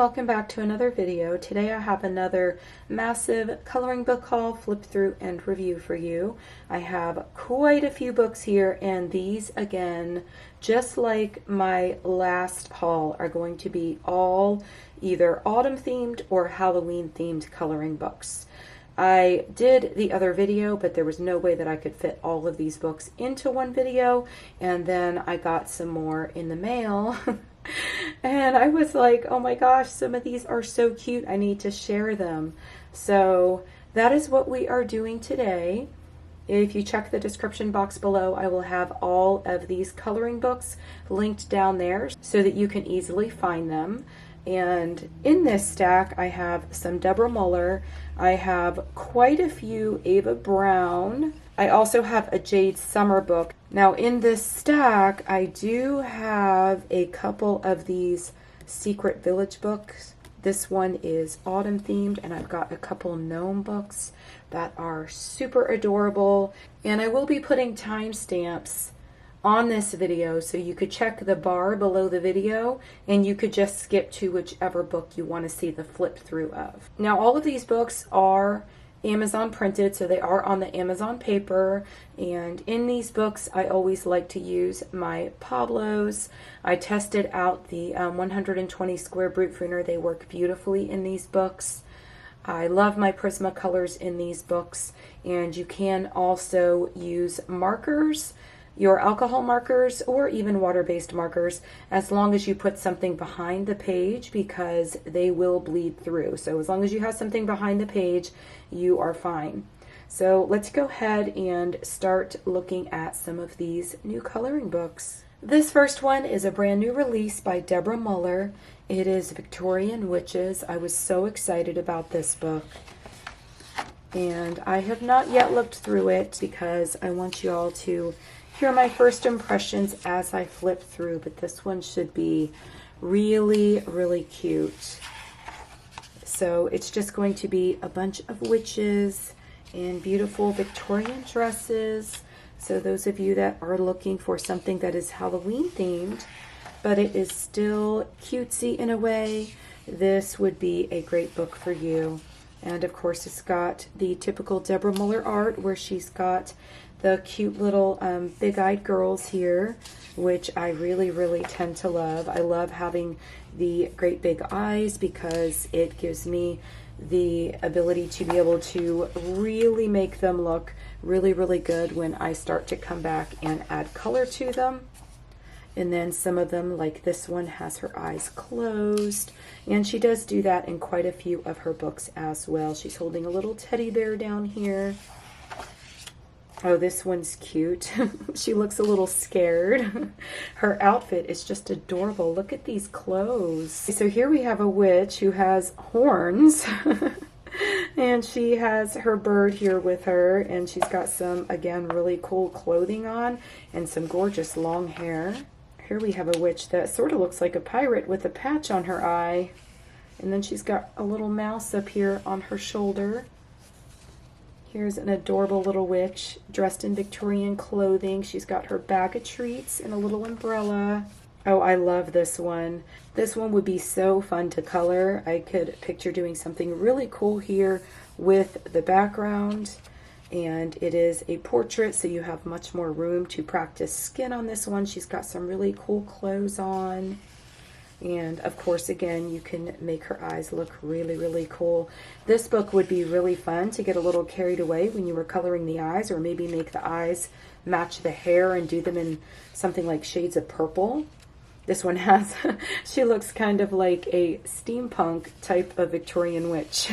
welcome back to another video. Today I have another massive coloring book haul, flip through and review for you. I have quite a few books here, and these again, just like my last haul, are going to be all either autumn themed or Halloween themed coloring books. I did the other video, but there was no way that I could fit all of these books into one video, and then I got some more in the mail. And I was like, oh my gosh, some of these are so cute. I need to share them. So that is what we are doing today. If you check the description box below, I will have all of these coloring books linked down there so that you can easily find them. And in this stack, I have some Deborah Muller. I have quite a few Ava Browne. I also have a Jade summer book. Now in this stack, I do have a couple of these Secret Village books. This one is autumn themed, and I've got a couple gnome books that are super adorable. And I will be putting timestamps on this video, so you could check the bar below the video and you could just skip to whichever book you want to see the flip through of. Now all of these books are Amazon printed, so they are on the Amazon paper, and in these books I always like to use my Pablos. I tested out the 120 square brute printer. They work beautifully in these books. I love my Prismacolors in these books, and you can also use markers, your alcohol markers, or even water-based markers, as long as you put something behind the page, because they will bleed through. So as long as you have something behind the page, you are fine. So let's go ahead and start looking at some of these new coloring books. This first one is a brand new release by Deborah Muller. It is Victorian Witches. I was so excited about this book, and I have not yet looked through it because I want you all to hear my first impressions as I flip through, but this one should be really, really cute. So it's just going to be a bunch of witches in beautiful Victorian dresses. So those of you that are looking for something that is Halloween themed, but it is still cutesy in a way, this would be a great book for you. And of course it's got the typical Deborah Muller art, where she's got the cute little big-eyed girls here, which I really, really tend to love. I love having the great big eyes because it gives me the ability to be able to really make them look really, really good when I start to come back and add color to them. And then some of them, like this one, has her eyes closed, and she does do that in quite a few of her books as well. She's holding a little teddy bear down here. Oh, this one's cute. She looks a little scared. Her outfit is just adorable. Look at these clothes. So here we have a witch who has horns. And she has her bird here with her, and she's got some, again, really cool clothing on and some gorgeous long hair. Here we have a witch that sort of looks like a pirate with a patch on her eye. And then she's got a little mouse up here on her shoulder. Here's an adorable little witch dressed in Victorian clothing. She's got her bag of treats and a little umbrella. Oh, I love this one. This one would be so fun to color. I could picture doing something really cool here with the background. And it is a portrait, so you have much more room to practice skin on this one. She's got some really cool clothes on. And of course, again, you can make her eyes look really, really cool. This book would be really fun to get a little carried away when you were coloring the eyes, or maybe make the eyes match the hair and do them in something like shades of purple. This one has, she looks kind of like a steampunk type of Victorian witch.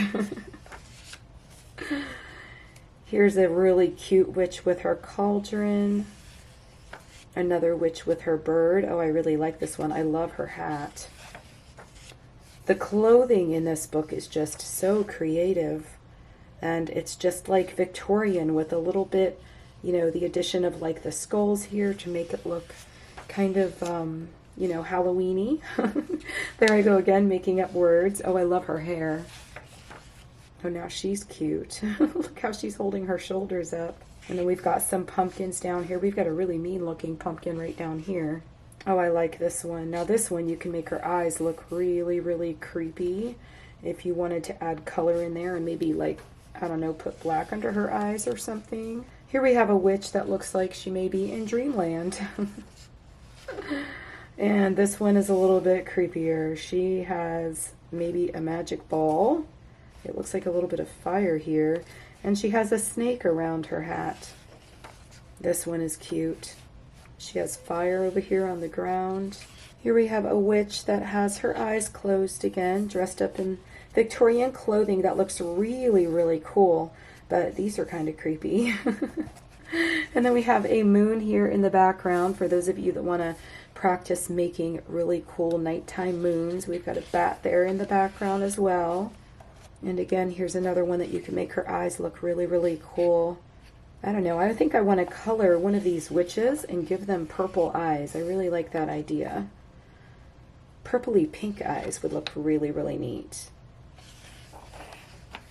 Here's a really cute witch with her cauldron. Another witch with her bird. Oh, I really like this one. I love her hat. The clothing in this book is just so creative. And it's just like Victorian with a little bit, you know, the addition of like the skulls here to make it look kind of, you know, Halloween-y. There I go again, making up words. Oh, I love her hair. Oh, now she's cute. Look how she's holding her shoulders up. And then we've got some pumpkins down here. We've got a really mean looking pumpkin right down here. Oh, I like this one. Now this one, you can make her eyes look really, really creepy if you wanted to add color in there and maybe like, I don't know, put black under her eyes or something. Here we have a witch that looks like she may be in dreamland. And this one is a little bit creepier. She has maybe a magic ball. It looks like a little bit of fire here. And she has a snake around her hat. This one is cute. She has fire over here on the ground. Here we have a witch that has her eyes closed again, dressed up in Victorian clothing that looks really, really cool. But these are kind of creepy. And then we have a moon here in the background for those of you that want to practice making really cool nighttime moons. We've got a bat there in the background as well. And again, here's another one that you can make her eyes look really, really cool. I don't know, I think I want to color one of these witches and give them purple eyes. I really like that idea. Purpley pink eyes would look really, really neat.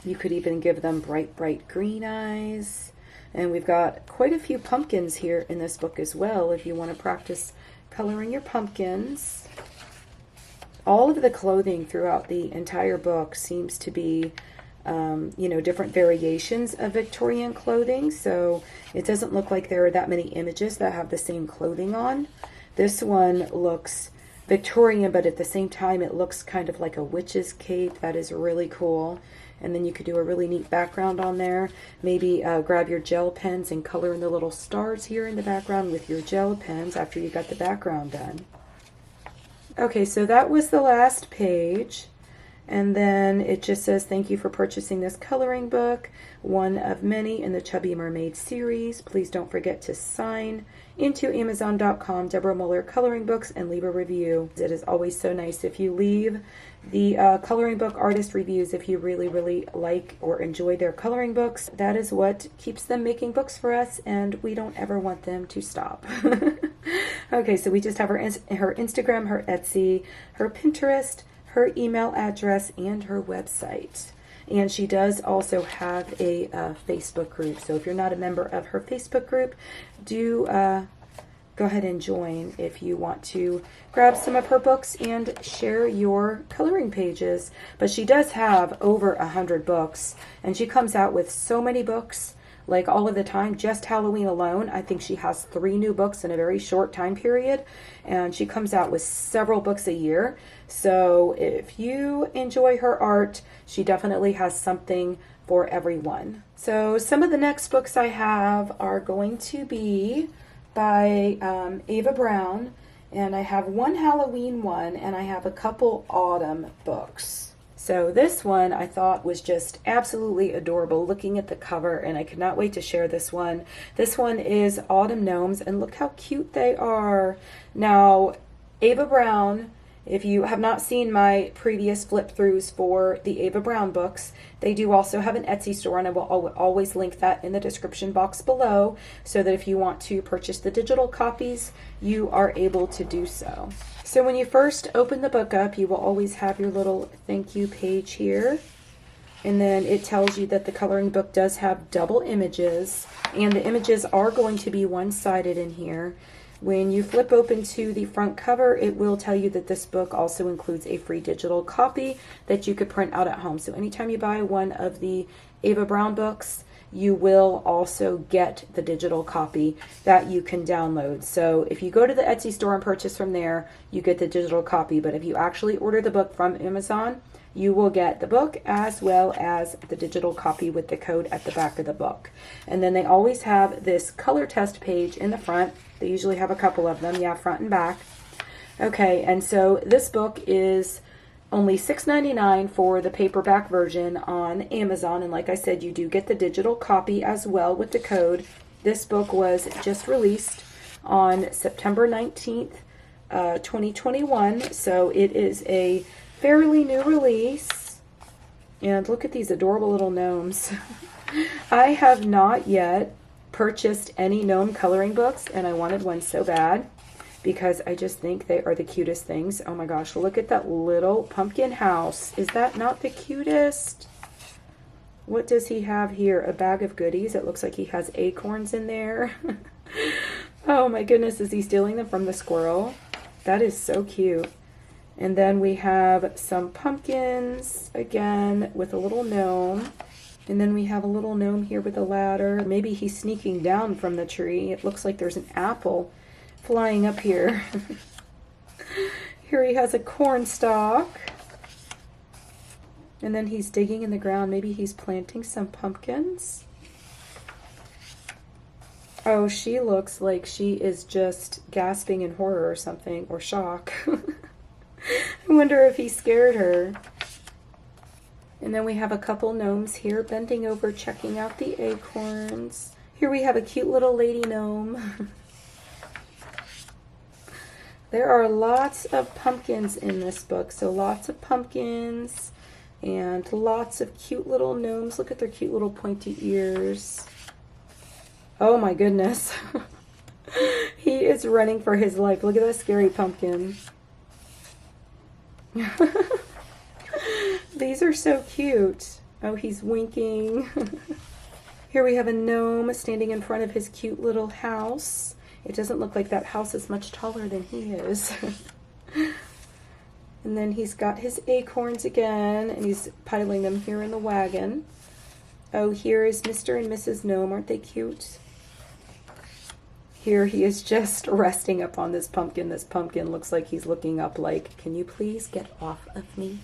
You could even give them bright, bright green eyes. And we've got quite a few pumpkins here in this book as well, if you want to practice coloring your pumpkins. All of the clothing throughout the entire book seems to be you know, different variations of Victorian clothing, so it doesn't look like there are that many images that have the same clothing on. This one looks Victorian, but at the same time it looks kind of like a witch's cape. That is really cool. And then you could do a really neat background on there. Maybe grab your gel pens and color in the little stars here in the background with your gel pens after you got the background done. Okay, so that was the last page. And then it just says, thank you for purchasing this coloring book, one of many in the Chubby Mermaid series. Please don't forget to sign into Amazon.com, Deborah Muller Coloring Books, and leave a review. It is always so nice if you leave the coloring book artist reviews if you really, really like or enjoy their coloring books. That is what keeps them making books for us, and we don't ever want them to stop. Okay, so we just have her Instagram, her Etsy, her Pinterest, her email address, and her website. And she does also have a Facebook group. So if you're not a member of her Facebook group, do go ahead and join if you want to grab some of her books and share your coloring pages. But she does have over 100 books, and she comes out with so many books, like all of the time. Just Halloween alone, I think she has 3 new books in a very short time period, and she comes out with several books a year. So if you enjoy her art, she definitely has something for everyone. So some of the next books I have are going to be by Ava Browne, and I have one Halloween one, and I have a couple autumn books. So this one I thought was just absolutely adorable looking at the cover, and I could not wait to share this one. This one is Autumn Gnomes, and look how cute they are. Now, Ava Browne, if you have not seen my previous flip throughs for the Ava Browne books, they do also have an Etsy store, and I will always link that in the description box below, so that if you want to purchase the digital copies, you are able to do so. So when you first open the book up, you will always have your little thank you page here. And then it tells you that the coloring book does have double images, and the images are going to be one-sided in here. When you flip open to the front cover, it will tell you that this book also includes a free digital copy that you could print out at home. So anytime you buy one of the Ava Browne books, you will also get the digital copy that you can download. So if you go to the Etsy store and purchase from there, you get the digital copy. But if you actually order the book from Amazon, you will get the book as well as the digital copy with the code at the back of the book. And then they always have this color test page in the front. They usually have a couple of them, yeah, front and back. Okay, and so this book is only $6.99 for the paperback version on Amazon, and like I said, you do get the digital copy as well with the code. This book was just released on September 19th, 2021, so it is a fairly new release. And look at these adorable little gnomes. I have not yet purchased any gnome coloring books, and I wanted one so bad because I just think they are the cutest things. Oh my gosh, look at that little pumpkin house. Is that not the cutest? What does he have here? A bag of goodies. It looks like he has acorns in there. Oh my goodness, is he stealing them from the squirrel? That is so cute. And then we have some pumpkins, again, with a little gnome. And then we have a little gnome here with a ladder. Maybe he's sneaking down from the tree. It looks like there's an apple flying up here. Here he has a corn stalk. And then he's digging in the ground. Maybe he's planting some pumpkins. Oh, she looks like she is just gasping in horror or something, or shock. I wonder if he scared her. And then we have a couple gnomes here bending over, checking out the acorns. Here we have a cute little lady gnome. There are lots of pumpkins in this book, so lots of pumpkins and lots of cute little gnomes. Look at their cute little pointy ears. Oh my goodness. He is running for his life. Look at that scary pumpkin. These are so cute. Oh, he's winking. Here we have a gnome standing in front of his cute little house. It doesn't look like that house is much taller than he is. And then he's got his acorns again, and he's piling them here in the wagon. Oh, here is Mr. and Mrs. Gnome. Aren't they cute? Here he is just resting up on this pumpkin. This pumpkin looks like he's looking up like, can you please get off of me?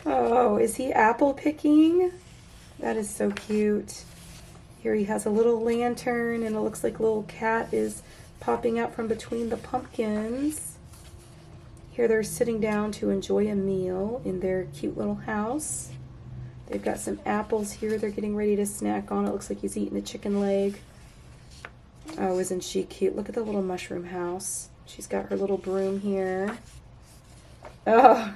Oh, is he apple picking? That is so cute. Here he has a little lantern, and it looks like a little cat is popping out from between the pumpkins. Here they're sitting down to enjoy a meal in their cute little house. They've got some apples here they're getting ready to snack on. It looks like he's eating a chicken leg. Oh, isn't she cute? Look at the little mushroom house. She's got her little broom here. Oh,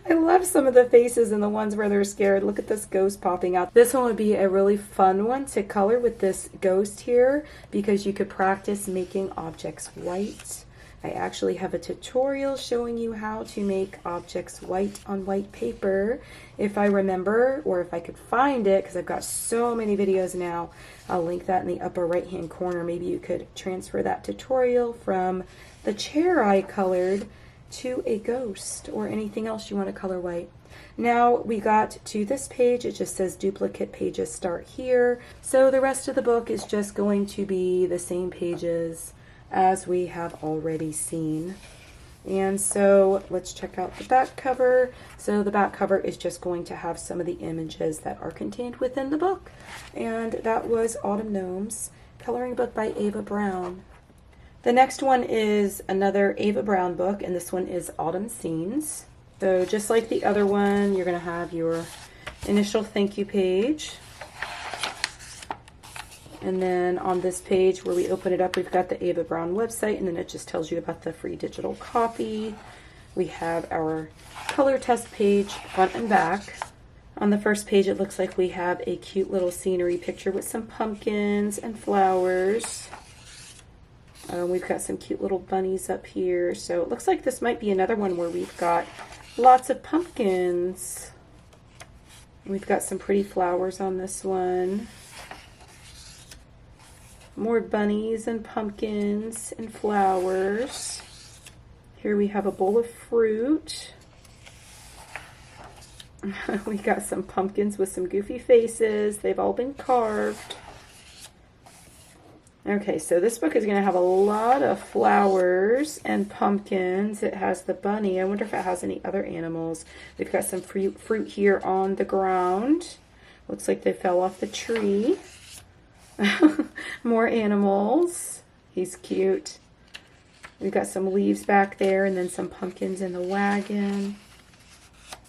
I love some of the faces and the ones where they're scared. Look at this ghost popping out. This one would be a really fun one to color with this ghost here because you could practice making objects white. I actually have a tutorial showing you how to make objects white on white paper. If I remember, or if I could find it, because I've got so many videos now, I'll link that in the upper right hand corner. Maybe you could transfer that tutorial from the chair I colored to a ghost or anything else you want to color white. Now we got to this page. It just says duplicate pages start here. So the rest of the book is just going to be the same pages as we have already seen. And so let's check out the back cover. So the back cover is just going to have some of the images that are contained within the book. And that was Autumn Gnomes, coloring book by Ava Browne. The next one is another Ava Browne book, and this one is Autumn Scenes. So just like the other one, you're going to have your initial thank you page. And then on this page where we open it up, we've got the Ava Browne website, and then it just tells you about the free digital copy. We have our color test page, front and back. On the first page, it looks like we have a cute little scenery picture with some pumpkins and flowers. We've got some cute little bunnies up here. So it looks like this might be another one where we've got lots of pumpkins. We've got some pretty flowers on this one. More bunnies and pumpkins and flowers. Here we have a bowl of fruit. We got some pumpkins with some goofy faces. They've all been carved. Okay, so this book is going to have a lot of flowers and pumpkins. It has the bunny. I wonder if it has any other animals. We've got some fruit here on the ground. Looks like they fell off the tree. More animals. He's cute. We've got some leaves back there and then some pumpkins in the wagon.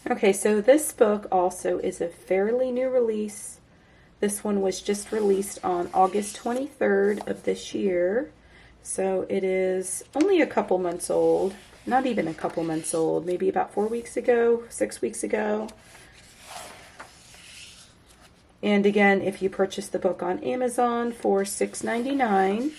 Okay, so this book also is a fairly new release. This one was just released on August 23rd of this year. So it is only a couple months old. Not even a couple months old. Maybe about 4 weeks ago, 6 weeks ago. And again, if you purchase the book on Amazon for $6.99,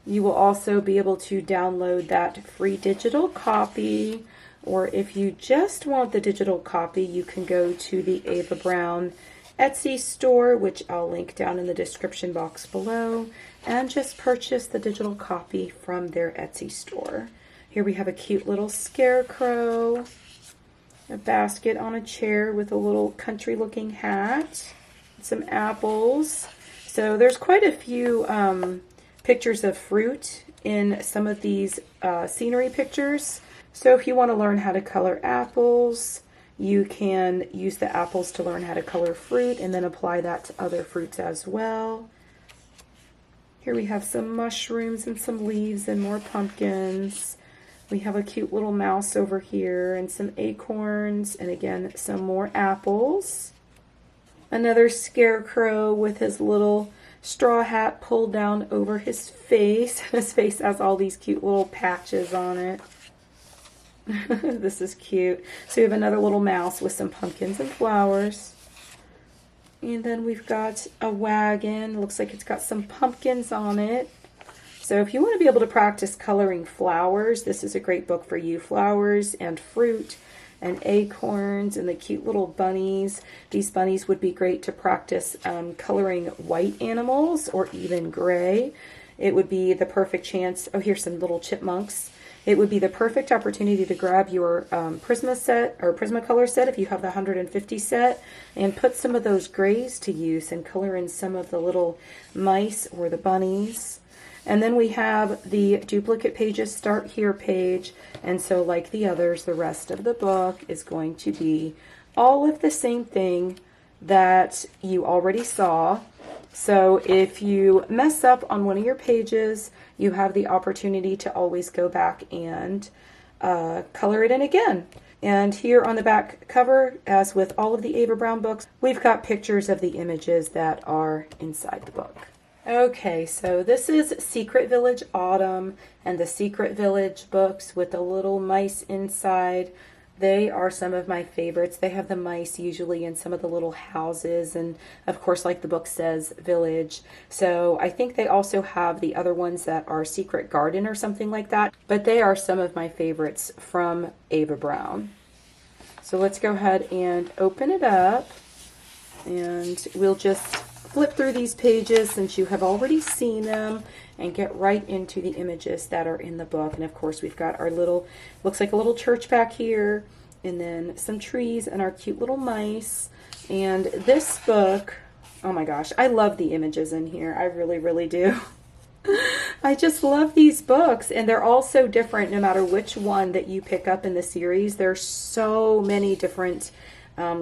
you will also be able to download that free digital copy. Or if you just want the digital copy, you can go to the Ava Browne Etsy store, which I'll link down in the description box below, and just purchase the digital copy from their Etsy store. Here we have a cute little scarecrow, a basket on a chair with a little country looking hat, some apples. So there's quite a few pictures of fruit in some of these scenery pictures. So if you want to learn how to color apples, you can use the apples to learn how to color fruit and then apply that to other fruits as well. Here we have some mushrooms and some leaves and more pumpkins. We have a cute little mouse over here and some acorns, and again some more apples. Another scarecrow with his little straw hat pulled down over his face. His face has all these cute little patches on it. This is cute. So we have another little mouse with some pumpkins and flowers. And then we've got a wagon. Looks like it's got some pumpkins on it. So if you want to be able to practice coloring flowers, this is a great book for you. Flowers and fruit and acorns and the cute little bunnies. These bunnies would be great to practice coloring white animals or even gray. It would be the perfect chance. Oh, here's some little chipmunks. It would be the perfect opportunity to grab your Prisma set or Prismacolor set if you have the 150 set and put some of those grays to use and color in some of the little mice or the bunnies. And then we have the duplicate pages start here page, and so like the others, the rest of the book is going to be all of the same thing that you already saw. So if you mess up on one of your pages, you have the opportunity to always go back and color it in again. And here on the back cover, as with all of the Ava Browne books, we've got pictures of the images that are inside the book. Okay, so this is Secret Village Autumn and the Secret Village books with the little mice inside. They are some of my favorites. They have the mice usually in some of the little houses and of course, like the book says, village. So I think they also have the other ones that are Secret Garden or something like that, but they are some of my favorites from Ava Browne. So let's go ahead and open it up and we'll just flip through these pages since you have already seen them and get right into the images that are in the book. And of course we've got our little, looks like a little church back here, and then some trees and our cute little mice. And this book, oh my gosh, I love the images in here. I really, really do. I just love these books, and they're all so different no matter which one that you pick up in the series. There's so many different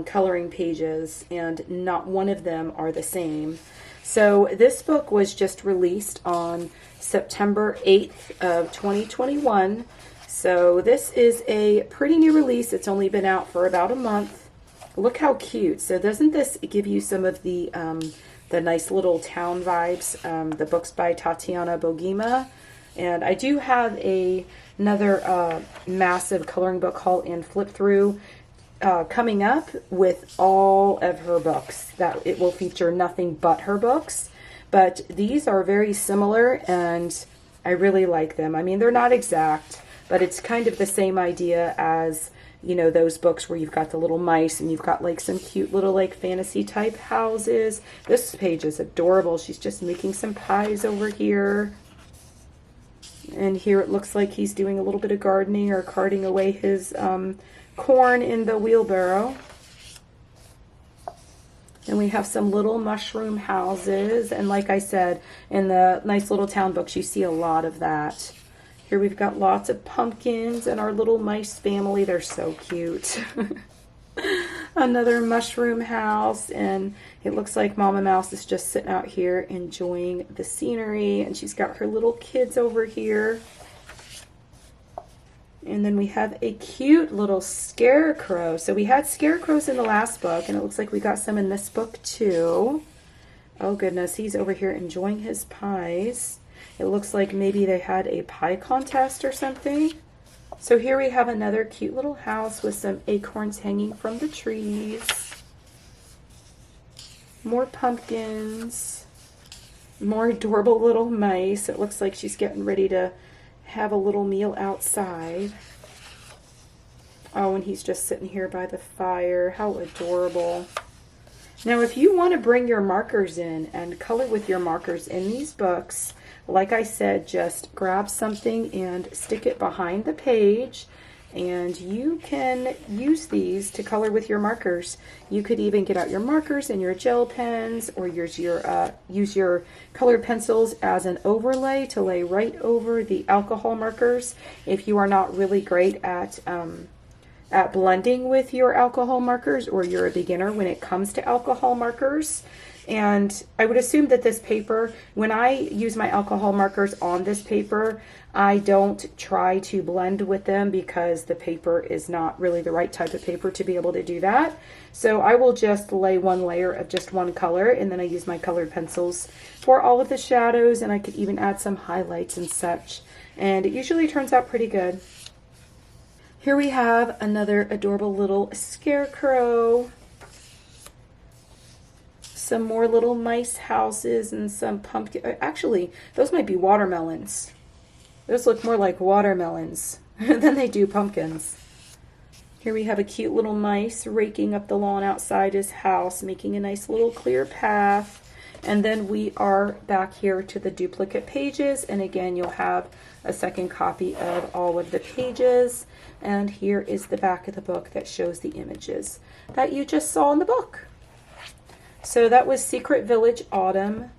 coloring pages, and not one of them are the same. So this book was just released on September 8th of 2021. So this is a pretty new release. It's only been out for about a month. Look how cute. So doesn't this give you some of the nice little town vibes? The book's by Tatiana Bogima. And I do have another massive coloring book haul and flip through coming up with all of her books. That it will feature nothing but her books, but these are very similar and I really like them. I mean, they're not exact, but it's kind of the same idea as, you know, those books where you've got the little mice and you've got like some cute little like fantasy type houses. This page is adorable. She's just making some pies over here. And here it looks like he's doing a little bit of gardening or carting away his corn in the wheelbarrow. And we have some little mushroom houses, and like I said, in the nice little town books you see a lot of that. Here we've got lots of pumpkins and our little mice family. They're so cute. Another mushroom house, and it looks like Mama Mouse is just sitting out here enjoying the scenery, and she's got her little kids over here. And then we have a cute little scarecrow. So we had scarecrows in the last book, and it looks like we got some in this book too. Oh goodness, he's over here enjoying his pies. It looks like maybe they had a pie contest or something. So here we have another cute little house with some acorns hanging from the trees. More pumpkins. More adorable little mice. It looks like she's getting ready to have a little meal outside. Oh, and he's just sitting here by the fire. How adorable. Now, if you want to bring your markers in and color with your markers in these books, like I said, just grab something and stick it behind the page, and you can use these to color with your markers. You could even get out your markers and your gel pens, or use your colored pencils as an overlay to lay right over the alcohol markers if you are not really great at blending with your alcohol markers, or you're a beginner when it comes to alcohol markers. And I would assume that this paper, when I use my alcohol markers on this paper, I don't try to blend with them because the paper is not really the right type of paper to be able to do that. So I will just lay one layer of just one color, and then I use my colored pencils for all of the shadows, and I could even add some highlights and such. And it usually turns out pretty good. Here we have another adorable little scarecrow. Some more little mice houses and some pumpkin. Actually, those might be watermelons. Those look more like watermelons than they do pumpkins. Here we have a cute little mice raking up the lawn outside his house, making a nice little clear path. And then we are back here to the duplicate pages. And again, you'll have a second copy of all of the pages. And here is the back of the book that shows the images that you just saw in the book. So that was Secret Village Autumn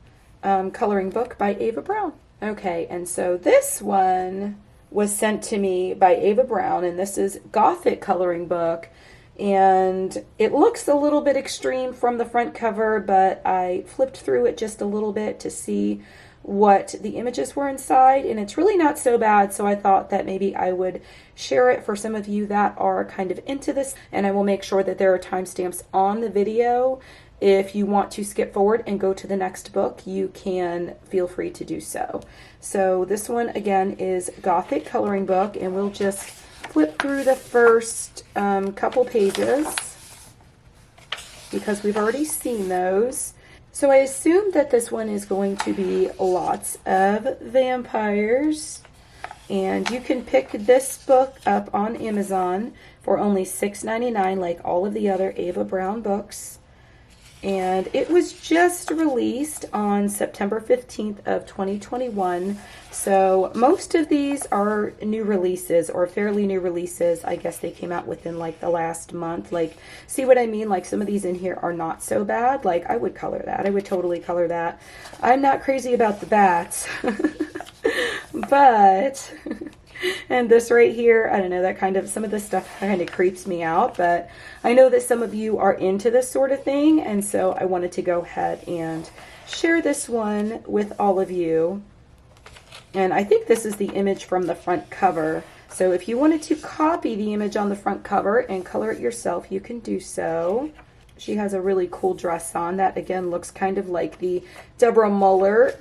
coloring book by Ava Browne. Okay, and so this one was sent to me by Ava Browne, and this is Gothic coloring book. And it looks a little bit extreme from the front cover, but I flipped through it just a little bit to see what the images were inside, and it's really not so bad. So I thought that maybe I would share it for some of you that are kind of into this, and I will make sure that there are timestamps on the video. If you want to skip forward and go to the next book, you can feel free to do so. So this one again is Gothic coloring book, and we'll just flip through the first couple pages because we've already seen those. So I assume that this one is going to be lots of vampires, and you can pick this book up on Amazon for only $6.99 like all of the other Ava Browne books. And it was just released on September 15th of 2021. So most of these are new releases, or fairly new releases. I guess they came out within like the last month. Like, see what I mean? Like some of these in here are not so bad. Like I would color that. I would totally color that. I'm not crazy about the bats. But... and this right here, I don't know, that kind of, some of this stuff kind of creeps me out, but I know that some of you are into this sort of thing, and so I wanted to go ahead and share this one with all of you. And I think this is the image from the front cover, so if you wanted to copy the image on the front cover and color it yourself, you can do so. She has a really cool dress on that, again, looks kind of like the Deborah Muller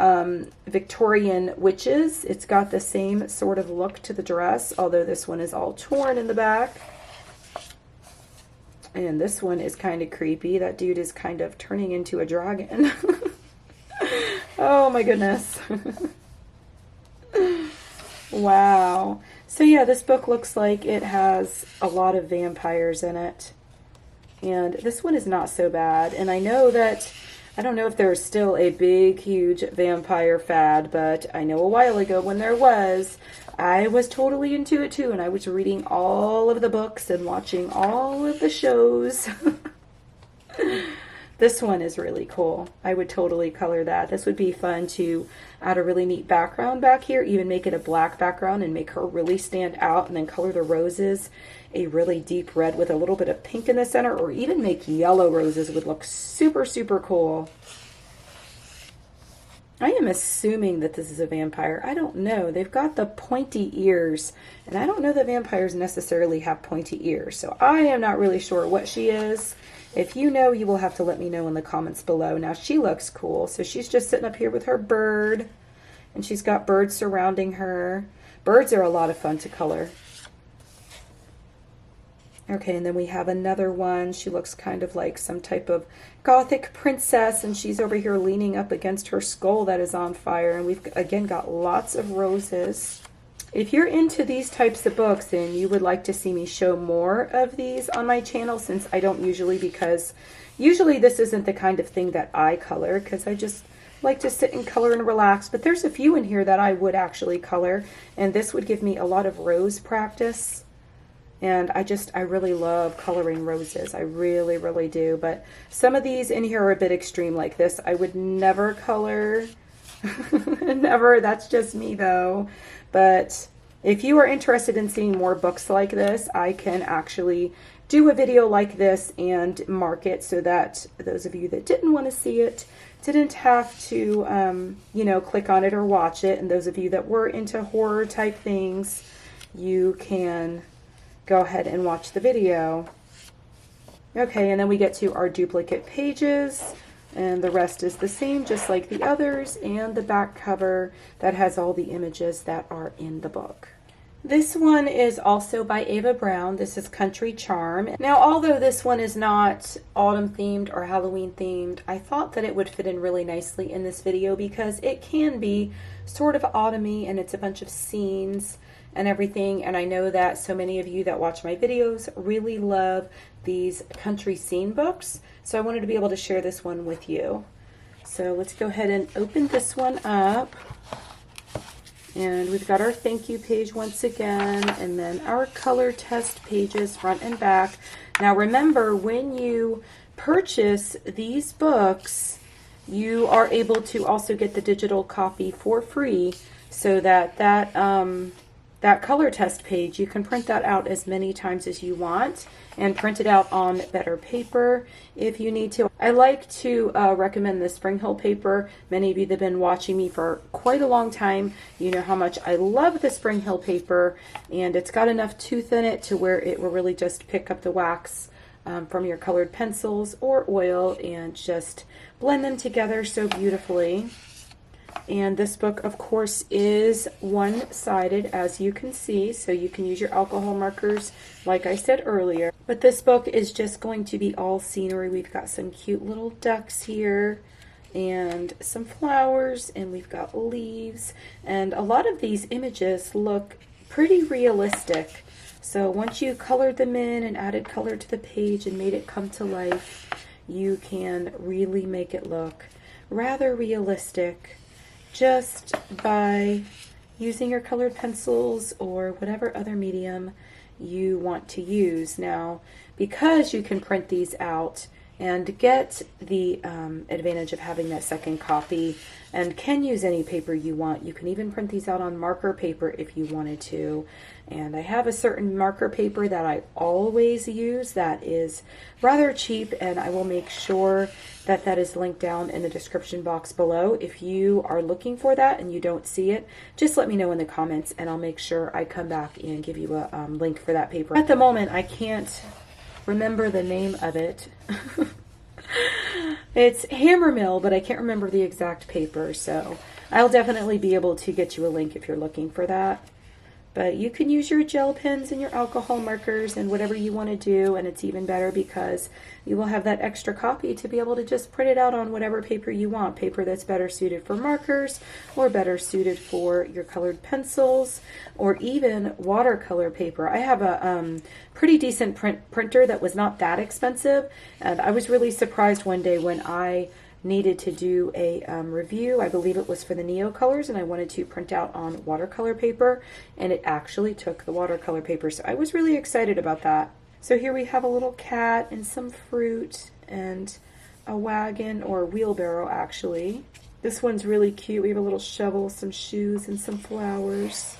Victorian witches. It's got the same sort of look to the dress, although this one is all torn in the back. And this one is kind of creepy. That dude is kind of turning into a dragon. Oh my goodness. Wow. So yeah, this book looks like it has a lot of vampires in it. And this one is not so bad. And I know that, I don't know if there's still a big, huge vampire fad, but I know a while ago when there was, I was totally into it too. And I was reading all of the books and watching all of the shows. This one is really cool. I would totally color that. This would be fun to add a really neat background back here, even make it a black background and make her really stand out, and then color the roses a really deep red with a little bit of pink in the center, or even make yellow roses would look super, super cool. I am assuming that this is a vampire. I don't know. They've got the pointy ears, and I don't know that vampires necessarily have pointy ears, so I am not really sure what she is. If you know, you will have to let me know in the comments below. Now, she looks cool. So she's just sitting up here with her bird, and she's got birds surrounding her. Birds are a lot of fun to color. Okay, and then we have another one. She looks kind of like some type of Gothic princess, and she's over here leaning up against her skull that is on fire. And we've, again, got lots of roses. If you're into these types of books and you would like to see me show more of these on my channel, since I don't usually, because usually this isn't the kind of thing that I color, because I just like to sit and color and relax, but there's a few in here that I would actually color, and this would give me a lot of rose practice. And I really love coloring roses. I really, really do. But some of these in here are a bit extreme like this. I would never color. Never. That's just me though. But if you are interested in seeing more books like this, I can actually do a video like this and mark it so that those of you that didn't want to see it didn't have to, you know, click on it or watch it. And those of you that were into horror type things, you can go ahead and watch the video. Okay, and then we get to our duplicate pages, and the rest is the same, just like the others, and the back cover that has all the images that are in the book. This one is also by Ava Browne. This is Country Charm. Now, although this one is not autumn themed or Halloween themed, I thought that it would fit in really nicely in this video because it can be sort of autumny and it's a bunch of scenes and everything, and I know that so many of you that watch my videos really love these country scene books, so I wanted to be able to share this one with you. So let's go ahead and open this one up, and we've got our thank you page once again, and then our color test pages front and back. Now remember, when you purchase these books, you are able to also get the digital copy for free, so that that color test page, you can print that out as many times as you want and print it out on better paper if you need to. I like to recommend the Spring Hill paper. Many of you that have been watching me for quite a long time, you know how much I love the Spring Hill paper, and it's got enough tooth in it to where it will really just pick up the wax from your colored pencils or oil and just blend them together so beautifully. And this book, of course, is one-sided, as you can see, so you can use your alcohol markers, like I said earlier. But this book is just going to be all scenery. We've got some cute little ducks here, and some flowers, and we've got leaves. And a lot of these images look pretty realistic. So once you colored them in and added color to the page and made it come to life, you can really make it look rather realistic, just by using your colored pencils or whatever other medium you want to use. Now, because you can print these out and get the advantage of having that second copy and can use any paper you want, you can even print these out on marker paper if you wanted to. And I have a certain marker paper that I always use that is rather cheap, and I will make sure that that is linked down in the description box below. If you are looking for that and you don't see it, just let me know in the comments and I'll make sure I come back and give you a link for that paper. At the moment, I can't remember the name of it. It's Hammer Mill, but I can't remember the exact paper, so I'll definitely be able to get you a link if you're looking for that. But you can use your gel pens and your alcohol markers and whatever you want to do, and it's even better because you will have that extra copy to be able to just print it out on whatever paper you want. Paper that's better suited for markers or better suited for your colored pencils or even watercolor paper. I have a pretty decent printer that was not that expensive, and I was really surprised one day when I needed to do a review. I believe it was for the Neo colors, and I wanted to print out on watercolor paper, and it actually took the watercolor paper, so I was really excited about that. So here we have a little cat and some fruit and a wagon, or a wheelbarrow actually. This one's really cute. We have a little shovel, some shoes, and some flowers.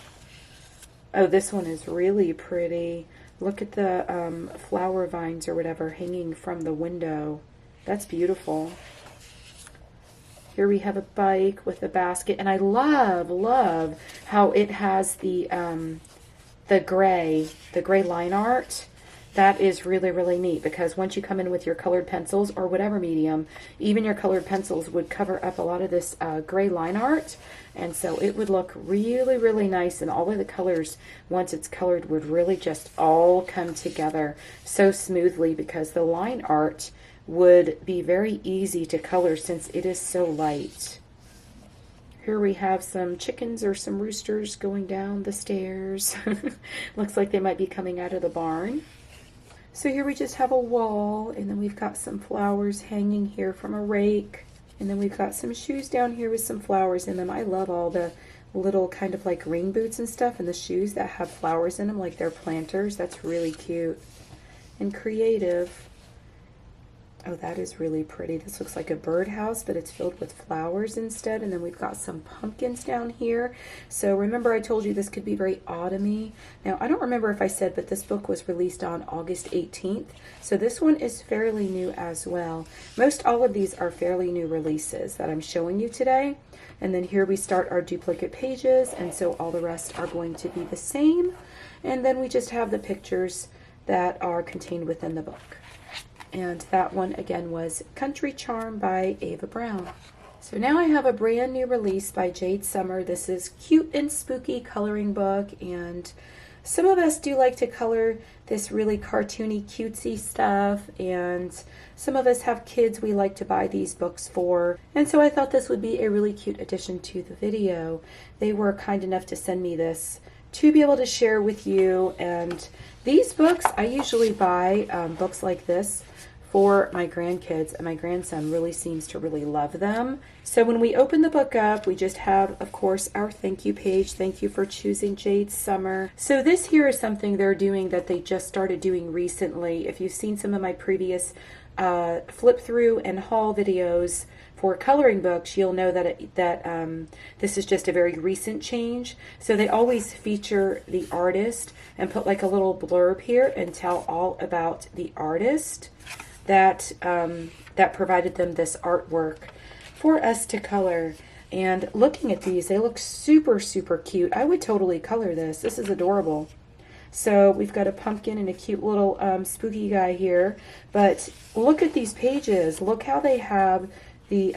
Oh, this one is really pretty. Look at the flower vines or whatever hanging from the window. That's beautiful. Here we have a bike with a basket, and I love how it has the gray line art. That is really neat, because once you come in with your colored pencils or whatever medium, even your colored pencils would cover up a lot of this gray line art, and so it would look really nice, and all of the colors, once it's colored, would really just all come together so smoothly, because the line art would be very easy to color since it is so light. Here we have some chickens or some roosters going down the stairs. Looks like they might be coming out of the barn. So here we just have a wall, and then we've got some flowers hanging here from a rake. And then we've got some shoes down here with some flowers in them. I love all the little kind of like rain boots and stuff, and the shoes that have flowers in them like they're planters. That's really cute and creative. Oh, that is really pretty. This looks like a birdhouse, but it's filled with flowers instead. And then we've got some pumpkins down here. So remember I told you this could be very autumny. Now, I don't remember if I said, but this book was released on August 18th. So this one is fairly new as well. Most all of these are fairly new releases that I'm showing you today. And then here we start our duplicate pages. And so all the rest are going to be the same. And then we just have the pictures that are contained within the book. And that one again was Country Charm by Ava Browne. So now I have a brand new release by Jade Summer. This is Cute and Spooky Coloring Book, and some of us do like to color this really cartoony, cutesy stuff, and some of us have kids we like to buy these books for. And so I thought this would be a really cute addition to the video. They were kind enough to send me this to be able to share with you. And these books, I usually buy books like this for my grandkids, and my grandson really seems to really love them. So when we open the book up, we just have, of course, our thank you page. Thank you for choosing Jade Summer. So this here is something they're doing that they just started doing recently. If you've seen some of my previous flip through and haul videos for coloring books, you'll know that this is just a very recent change. So they always feature the artist and put like a little blurb here and tell all about the artist that provided them this artwork for us to color. And looking at these, they look super, super cute. I would totally color this. This is adorable. So we've got a pumpkin and a cute little spooky guy here. But look at these pages. Look how they have the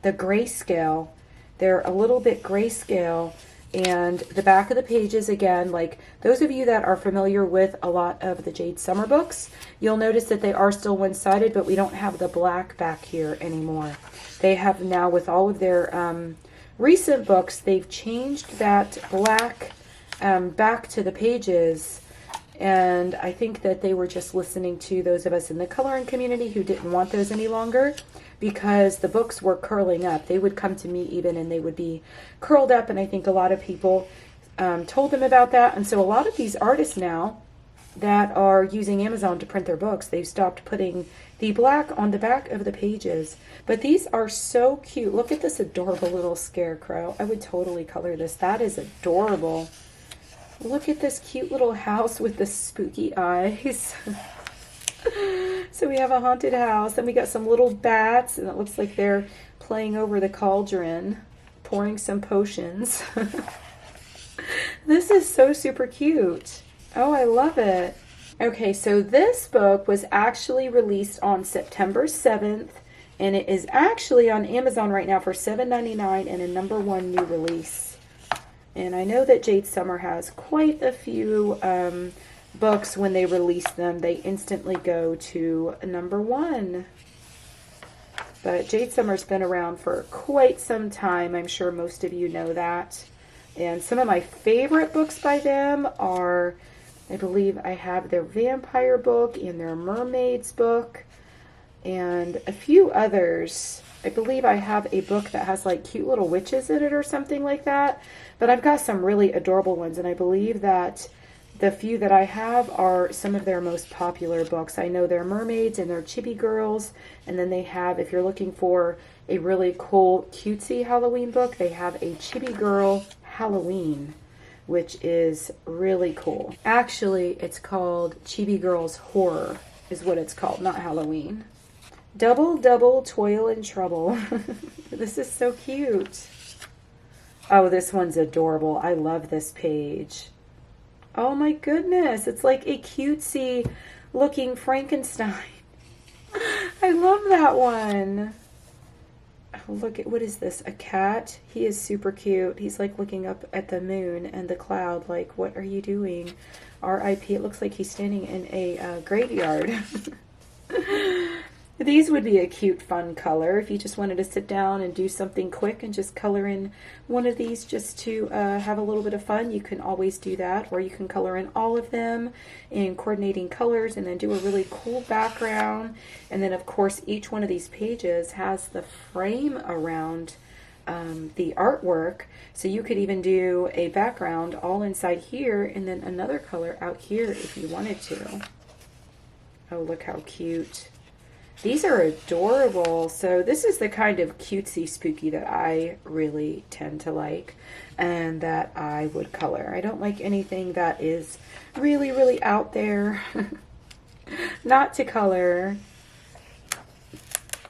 grayscale. They're a little bit grayscale. And the back of the pages, again, like those of you that are familiar with a lot of the Jade Summer books, you'll notice that they are still one-sided, but we don't have the black back here anymore. They have now, with all of their recent books, they've changed that black back to the pages. And I think that they were just listening to those of us in the coloring community who didn't want those any longer, because the books were curling up. They would come to me even and they would be curled up, and I think a lot of people told them about that. And so a lot of these artists now that are using Amazon to print their books, they've stopped putting the black on the back of the pages. But these are so cute. Look at this adorable little scarecrow. I would totally color this. That is adorable. Look at this cute little house with the spooky eyes. So we have a haunted house, and we got some little bats, and it looks like they're playing over the cauldron, pouring some potions. This is so super cute. Oh, I love it. Okay, so this book was actually released on September 7th, and it is actually on Amazon right now for $7.99 and a #1 new release. And I know that Jade Summer has quite a few books. When they release them, they instantly go to #1. But Jade Summer's been around for quite some time. I'm sure most of you know that. And some of my favorite books by them are, I believe I have their vampire book and their mermaids book and a few others. I believe I have a book that has like cute little witches in it or something like that. But I've got some really adorable ones, and I believe that the few that I have are some of their most popular books. I know they're mermaids and they're chibi girls, and then they have, if you're looking for a really cool cutesy Halloween book, they have a Chibi Girl Halloween, which is really cool. Actually, it's called Chibi Girls Horror is what it's called, not Halloween. Double, double, toil and trouble. This is so cute. Oh, this one's adorable. I love this page. Oh my goodness. It's like a cutesy looking Frankenstein. I love that one. Oh, look at, what is this? A cat? He is super cute. He's like looking up at the moon and the cloud like, what are you doing? R.I.P. It looks like he's standing in a graveyard. These would be a cute, fun color if you just wanted to sit down and do something quick and just color in one of these just to have a little bit of fun. You can always do that, or you can color in all of them in coordinating colors and then do a really cool background. And then, of course, each one of these pages has the frame around the artwork, so you could even do a background all inside here and then another color out here if you wanted to. Oh, look how cute. These are adorable. So this is the kind of cutesy spooky that I really tend to like and that I would color. I don't like anything that is really, really out there not to color.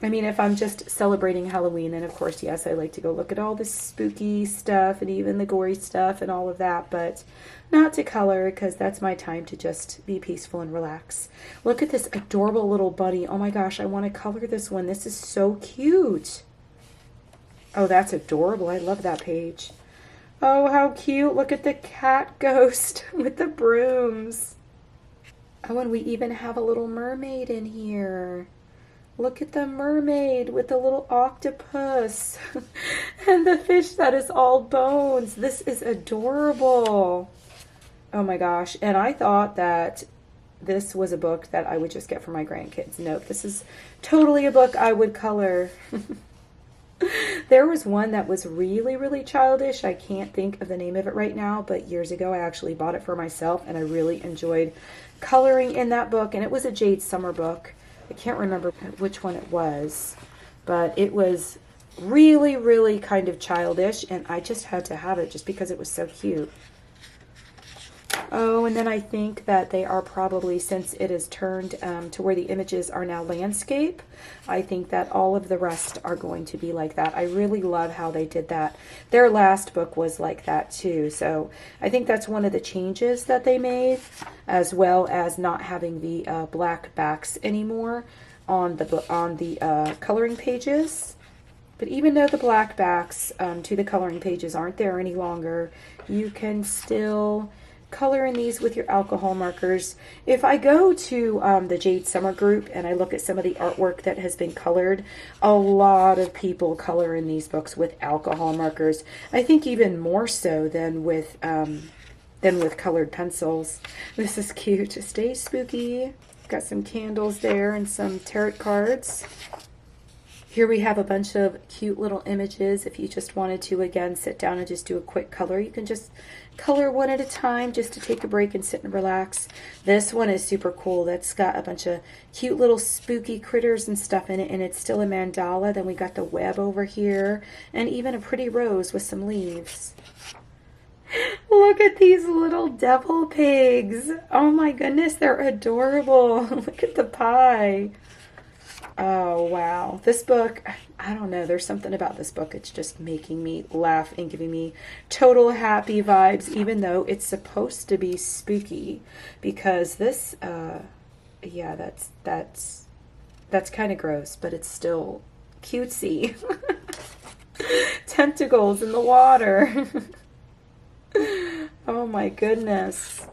I mean, if I'm just celebrating Halloween, then of course, yes, I like to go look at all the spooky stuff and even the gory stuff and all of that, but not to color because that's my time to just be peaceful and relax. Look at this adorable little bunny. Oh my gosh, I want to color this one. This is so cute. Oh, that's adorable. I love that page. Oh, how cute. Look at the cat ghost with the brooms. Oh, and we even have a little mermaid in here. Look at the mermaid with the little octopus and the fish that is all bones. This is adorable. Oh my gosh. And I thought that this was a book that I would just get for my grandkids. Nope, this is totally a book I would color. There was one that was really, really childish. I can't think of the name of it right now, but years ago I actually bought it for myself and I really enjoyed coloring in that book. And it was a Jade summer book. I can't remember which one it was, but it was really, really kind of childish, and I just had to have it just because it was so cute. Oh, and then I think that they are probably, since it is turned to where the images are now landscape, I think that all of the rest are going to be like that. I really love how they did that. Their last book was like that too, so I think that's one of the changes that they made, as well as not having the black backs anymore on the coloring pages. But even though the black backs to the coloring pages aren't there any longer, you can still color in these with your alcohol markers. If I go to the Jade Summer group and I look at some of the artwork that has been colored, a lot of people color in these books with alcohol markers. I think even more so than with colored pencils. This is cute. Stay spooky. Got some candles there and some tarot cards. Here we have a bunch of cute little images. If you just wanted to, again, sit down and just do a quick color, you can just color one at a time just to take a break and sit and relax. This one is super cool. That's got a bunch of cute little spooky critters and stuff in it, and it's still a mandala. Then we got the web over here, and even a pretty rose with some leaves. Look at these little devil pigs. Oh my goodness, they're adorable. Look at the pie. Oh, wow. This book, I don't know. There's something about this book. It's just making me laugh and giving me total happy vibes, even though it's supposed to be spooky. Because this, yeah, that's kind of gross, but it's still cutesy. Tentacles in the water. Oh my goodness.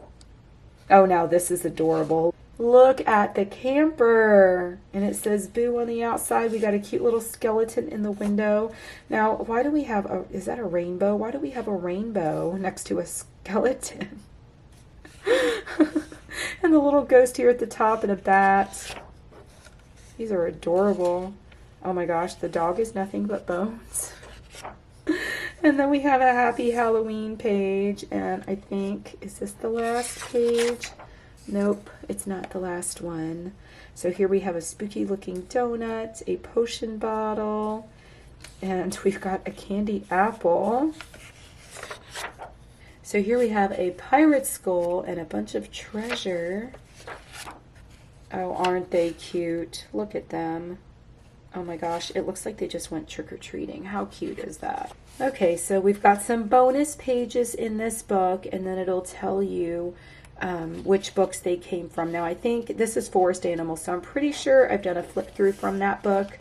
Oh, now this is adorable. Look at the camper, and it says boo on the outside. We got a cute little skeleton in the window. Now, why do we have a, is that a rainbow? Why do we have a rainbow next to a skeleton? And the little ghost here at the top and a bat. These are adorable. Oh my gosh, the dog is nothing but bones. And then we have a happy Halloween page, and I think, is this the last page? Nope, it's not the last one. So here we have a spooky looking donut, a potion bottle, and we've got a candy apple. So here we have a pirate skull and a bunch of treasure. Oh, aren't they cute? Look at them. Oh my gosh, it looks like they just went trick-or-treating. How cute is that? Okay, so we've got some bonus pages in this book, and then it'll tell you which books they came from. Now, I think this is Forest Animals, so I'm pretty sure I've done a flip through from that book,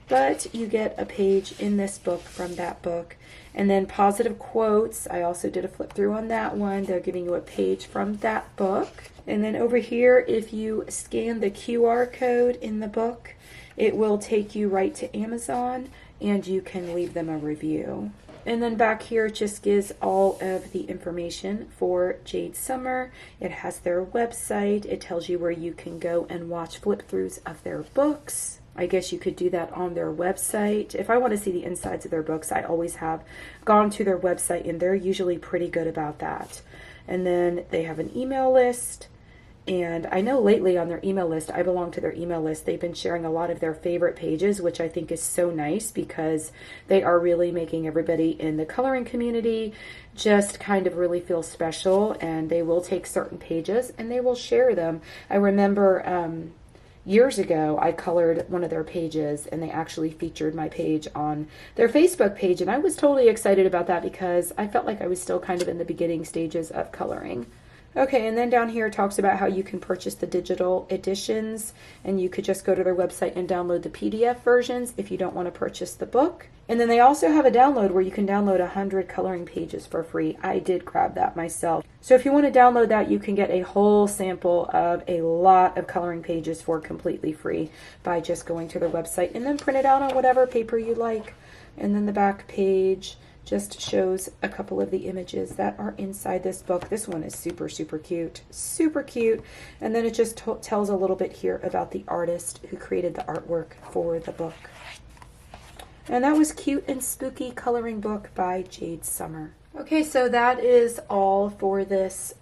but you get a page in this book from that book. And then positive quotes, I also did a flip through on that one. They're giving you a page from that book. And then over here, if you scan the QR code in the book, it will take you right to Amazon and you can leave them a review. And then back here it just gives all of the information for Jade Summer. It has their website. It tells you where you can go and watch flip throughs of their books. I guess you could do that on their website. If I want to see the insides of their books, I always have gone to their website, and they're usually pretty good about that. And then they have an email list. And I know lately on their email list, I belong to their email list, they've been sharing a lot of their favorite pages, which I think is so nice because they are really making everybody in the coloring community just kind of really feel special, and they will take certain pages and they will share them. I remember years ago, I colored one of their pages and they actually featured my page on their Facebook page, and I was totally excited about that because I felt like I was still kind of in the beginning stages of coloring. Okay, and then down here it talks about how you can purchase the digital editions, and you could just go to their website and download the PDF versions if you don't want to purchase the book. And then they also have a download where you can download 100 coloring pages for free. I did grab that myself. So if you want to download that, you can get a whole sample of a lot of coloring pages for completely free by just going to their website and then print it out on whatever paper you like. And then the back page just shows a couple of the images that are inside this book. This one is super, super cute. Super cute. And then it just tells a little bit here about the artist who created the artwork for the book. And that was Cute and Spooky Coloring Book by Jade Summer. Okay, so that is all for this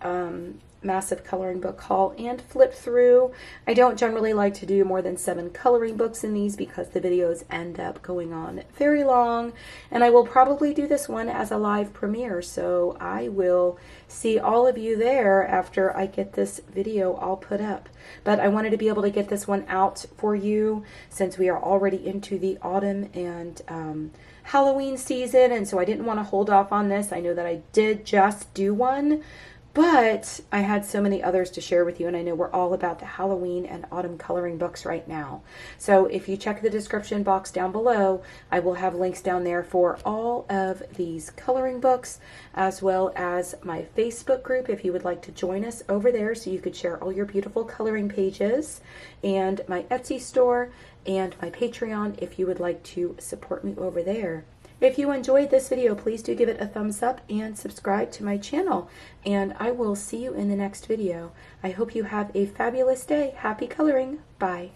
massive coloring book haul and flip through. I don't generally like to do more than 7 coloring books in these because the videos end up going on very long, and I will probably do this one as a live premiere, so I will see all of you there after I get this video all put up. But I wanted to be able to get this one out for you since we are already into the autumn and Halloween season, and so I didn't want to hold off on this. I know that I did just do one, but I had so many others to share with you, and I know we're all about the Halloween and autumn coloring books right now. So if you check the description box down below, I will have links down there for all of these coloring books, as well as my Facebook group if you would like to join us over there so you could share all your beautiful coloring pages, and my Etsy store, and my Patreon if you would like to support me over there. If you enjoyed this video, please do give it a thumbs up and subscribe to my channel. And I will see you in the next video. I hope you have a fabulous day. Happy coloring. Bye.